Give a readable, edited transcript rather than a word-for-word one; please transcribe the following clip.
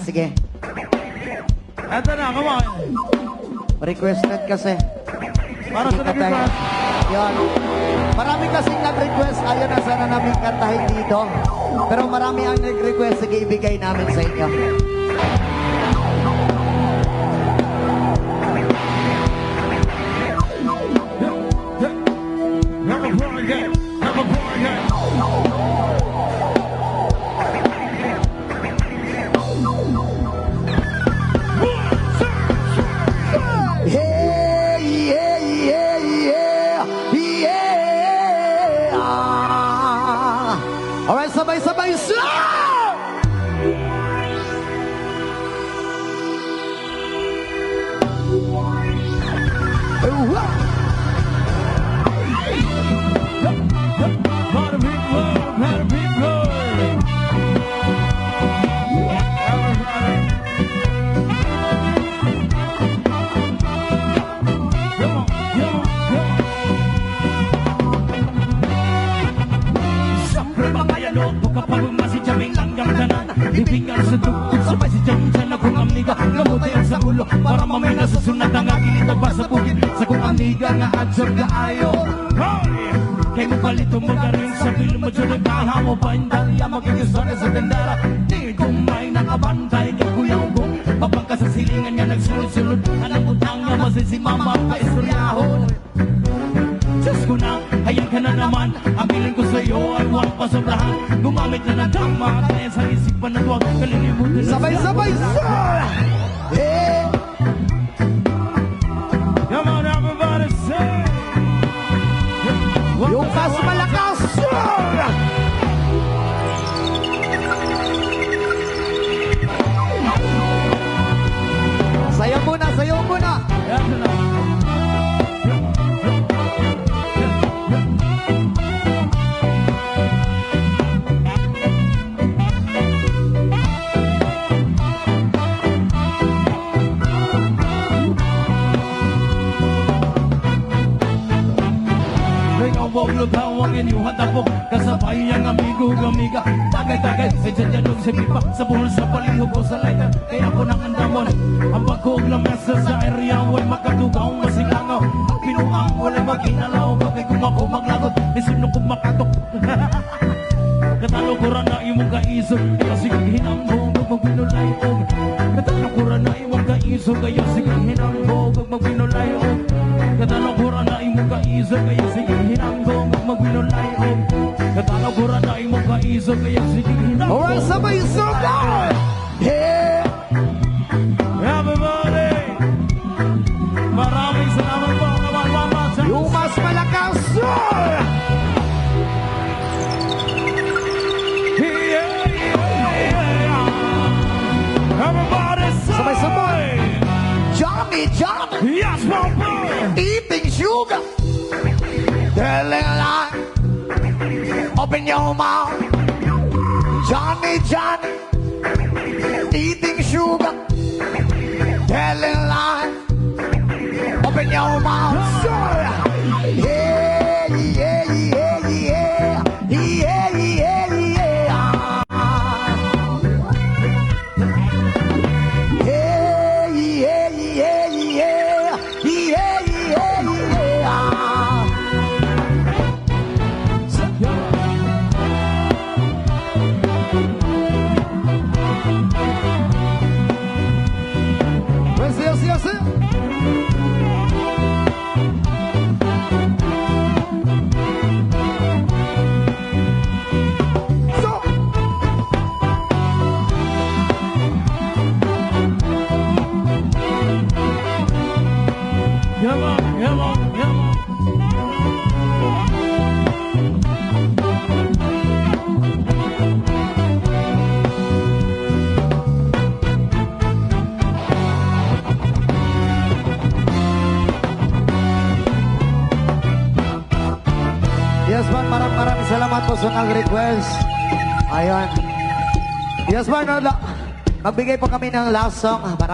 sige. Eto na, come on. Requested kasi. Para sa nag-request. Yun. Marami kasing nag-request. Ayaw na sana namin kantahin dito. Pero marami ang nag-request. Sige, ibigay namin sa inyo. Have a party, have a party. Yeah, yeah, yeah, yeah, yeah. Alright, sabay-sabay. Para people, para people. Come on, come on, come on. Siyempre mga yaloko kapag masijaming hanggang tanan. Ibingan sa tuktok sabay si Janjan na kung amiga. Gamutayan sa ulo para mamay nasusunod ang agilito pa sa bukid. Sa kung amiga nga adjab ka ayo. Kay mo palito magaling sa film mo dyan nagkaha mo pa indalya magkikiswana sa tendara. Di kumay nakabantay kay Kuya Ugong. Papangka sa silingan niya nagsulod-sulod. Anong utang niya masisimama pa istoryahon. Diyos ko na, hayang ka na naman. Ang piling ko sa'yo ay huwag pasobrahan. Gumamit na ng tama, kaya sa isipan na huwag kalilimutan. Sabay-sabay. Yeah. Come on, everybody, say. Yung mas malakas. Sayaw muna, sayaw muna. Yan na. Huwag lugaw ang inyong tapok. Kasabay ang amigo gamiga. Tagay-tagay sa dyan sa pipa. Sa buhol sa palihog ko sa lighter. Kaya ako nang andamon. Ang pagkog na mesa sa area. Huwag makatugaw masilangaw. Ang pinuang wala maginalaw. Bagay kung ako maglagot. Isunod kong makatok. Katalo ko rin na imong kaisog. Kaya sige hinambog. Huwag magbinulayo. Katalo ko rin na imong kaisog. Kaya sige hinambog. Huwag magbinulayo. Katalo ko rin na imong kaisog. Kaya sige hinambog. Huwag magbinulayo. Katalo ko rin na imong kaisog. Kaya sige hinambog. Alright, sabay-sabay. Yeah. Everybody! Maraming salamat po. Come on. Yung mas malakas. Everybody say! Sabay-sabay. Johnny, Johnny. Yes, my boy! Eating sugar. Telling a lie. Open your mouth. Johnny, Johnny. Eating sugar. Telling a lie. Open your mouth. Yeah, yeah, yeah, yeah. Yeah, yeah, yeah. Yeah, yeah, yeah, yeah. Yeah, yeah, yeah. Yes, yes, yes. So. Come on. Yes, man, maraming salamat po sa nag-request. Ayun. Yes, man, magbigay po kami ng last song. Maraming